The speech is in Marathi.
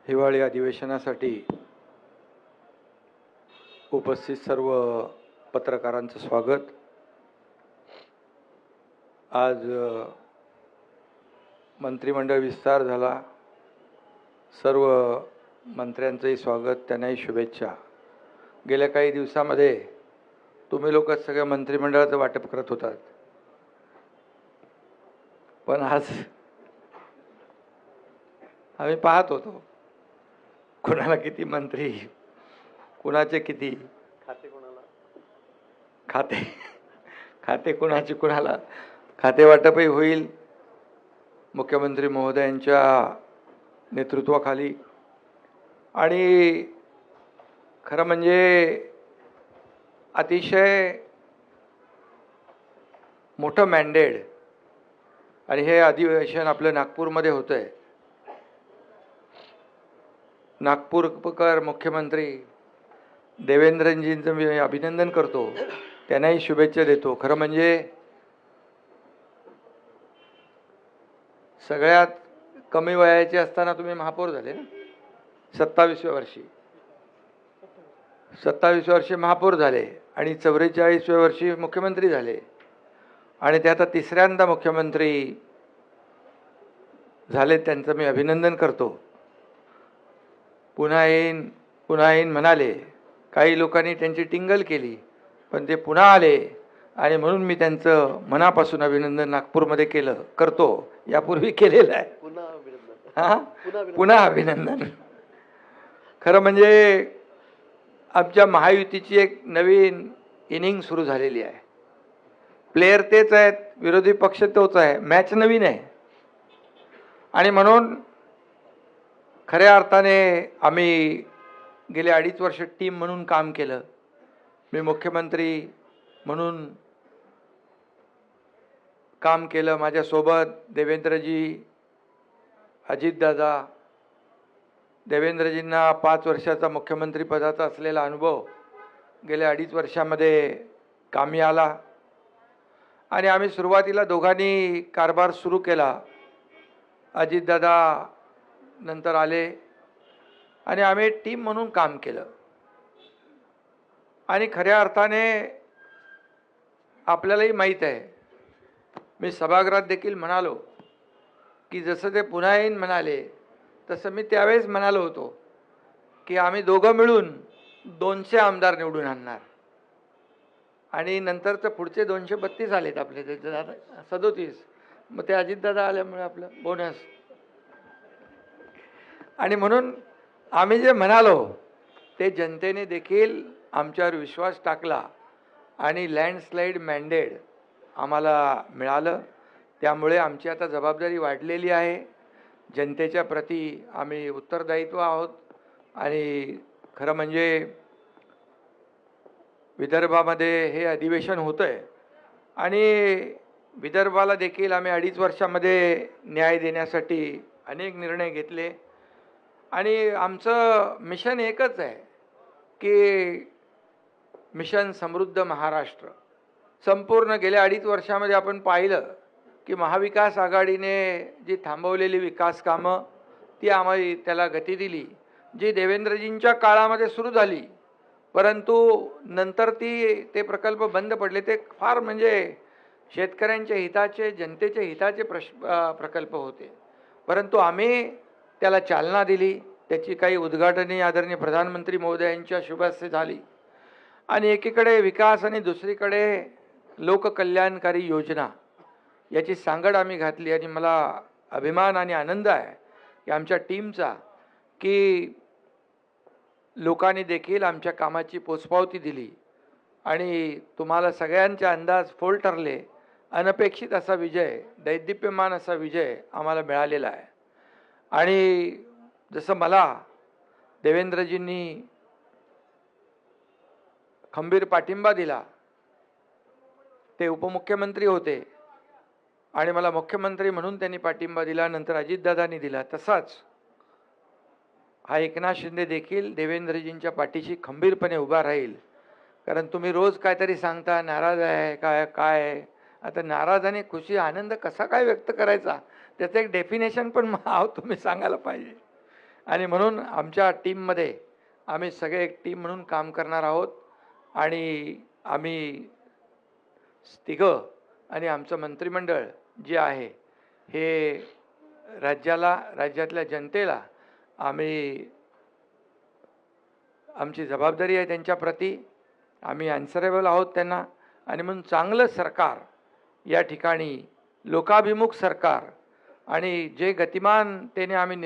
हिवाळी अधिवेशनासाठी उपस्थित सर्व पत्रकारांचं स्वागत। आज मंत्रिमंडळ विस्तार झाला, सर्व मंत्र्यांचंही स्वागत, त्यांनाही शुभेच्छा। गेल्या काही दिवसामध्ये तुम्ही लोक सगळ्या मंत्रिमंडळाचं वाटप करत होतात, पण आज आम्ही पाहत होतो कोणाला किती मंत्री, कुणाचे किती खाते कुणाचे कुणाला खाते वाटपही होईल मुख्यमंत्री महोदयांच्या नेतृत्वाखाली। आणि खरं म्हणजे अतिशय मोठं मॅन्डेट आणि हे अधिवेशन आपलं नागपूरमध्ये होतंय। नागपूरकर मुख्यमंत्री देवेंद्रजींचं मी अभिनंदन करतो, त्यांनाही शुभेच्छा देतो। खरं म्हणजे सगळ्यात कमी वयाचे असताना तुम्ही महापौर झाले ना, 27व्या वर्षी 27 वर्षी महापौर झाले आणि 44व्या वर्षी मुख्यमंत्री झाले आणि ते आता तिसऱ्यांदा मुख्यमंत्री झाले, त्यांचं मी अभिनंदन करतो। पुन्हा येईन म्हणाले, काही लोकांनी त्यांची टिंगल केली, पण ते पुन्हा आले आणि म्हणून मी त्यांचं मनापासून अभिनंदन नागपूरमध्ये करतो, यापूर्वी केलेलं आहे। पुन्हा अभिनंदन। खरं म्हणजे आमच्या महायुतीची एक नवीन इनिंग सुरू झालेली आहे। प्लेयर तेच आहेत, विरोधी पक्ष तोच आहे, मॅच नवीन आहे आणि म्हणून खऱ्या अर्थाने आम्ही गेले 2.5 वर्ष टीम म्हणून काम केलं। मी मुख्यमंत्री म्हणून काम केलं, माझ्यासोबत देवेंद्रजी, अजितदादा। देवेंद्रजींना 5 वर्षाचा मुख्यमंत्री पदाचा असलेला अनुभव गेल्या 2.5 वर्षामध्ये कामी आला आणि आम्ही सुरुवातीला दोघांनी कारभार सुरू केला। अजितदादा नंतर आले आणि आम्ही टीम म्हणून काम केलं आणि खऱ्या अर्थाने आपल्यालाही माहीत आहे, मी सभागृहात देखील म्हणालो की जसं ते पुन्हा येईन म्हणाले तसं मी त्यावेळेस म्हणालो होतो की आम्ही दोघं मिळून 200 आमदार निवडून आणणार आणि नंतरचं पुढचे 232 आलेत आपले, 37। मग ते अजितदादा आल्यामुळे आपलं बोनस। आणि म्हणून आम्ही जे म्हणालो ते जनतेने देखील आमच्यावर विश्वास टाकला आणि लँडस्लाईड मॅन्डेट आम्हाला मिळालं। त्यामुळे आमची आता जबाबदारी वाढलेली आहे, जनतेच्या प्रती आम्ही उत्तरदायित्व आहोत। आणि खरं म्हणजे विदर्भामध्ये हे अधिवेशन होतं आहे आणि विदर्भाला देखील आम्ही 2.5 वर्षामध्ये न्याय देण्यासाठी अनेक निर्णय घेतले आणि आमचं मिशन एकच आहे की मिशन समृद्ध महाराष्ट्र। संपूर्ण गेल्या 2.5 वर्षामध्ये आपण पाहिलं की महाविकास आघाडीने जी थांबवलेली विकास कामं ती आम्ही त्याला गती दिली, जी देवेंद्रजींच्या काळामध्ये सुरू झाली परंतु नंतर ते प्रकल्प बंद पडले। ते फार म्हणजे शेतकऱ्यांच्या हिताचे, जनतेच्या हिताचे प्रकल्प होते, परंतु आम्ही त्याला चालना दिली। त्याची काही उद्घाटने आदरणीय प्रधानमंत्री महोदयांच्या शुभ हस्ते झाली आणि एकीकडे विकास आणि दुसरीकडे लोककल्याणकारी योजना याची सांगड आम्ही घातली। आणि मला अभिमान आणि आनंद आहे की आमच्या टीमचा की लोकांनी देखील आमच्या कामाची पोचपावती दिली आणि तुम्हाला सगळ्यांचे अंदाज फोल ठरले। अनपेक्षित असा विजय, दैदिप्यमान असा विजय आम्हाला मिळालेला आहे। आणि जसं मला देवेंद्रजींनी खंबीर पाठिंबा दिला, ते उपमुख्यमंत्री होते आणि मला मुख्यमंत्री म्हणून त्यांनी पाठिंबा दिला, नंतर अजितदादांनी दिला, तसाच हा एकनाथ शिंदे देखील देवेंद्रजींच्या पाठीशी खंबीरपणे उभा राहील। कारण तुम्ही रोज काहीतरी सांगता, नाराज आहे काय आता नाराज आणि खुशी आनंद कसा काय व्यक्त करायचा त्याचं एक डेफिनेशन पण तुम्ही सांगायला पाहिजे। आणि म्हणून आमच्या टीममध्ये आम्ही सगळे एक टीम म्हणून काम करणार आहोत आणि आम्ही तिघं आणि आमचं मंत्रिमंडळ जे आहे हे राज्यातल्या जनतेला आमची जबाबदारी आहे त्यांच्याप्रती, आम्ही अनसरेबल आहोत त्यांना आणि म्हणून चांगलं सरकार या ठिकाणी लोकाभिमुख सरकार आणि जे गतिमानतेने आम्ही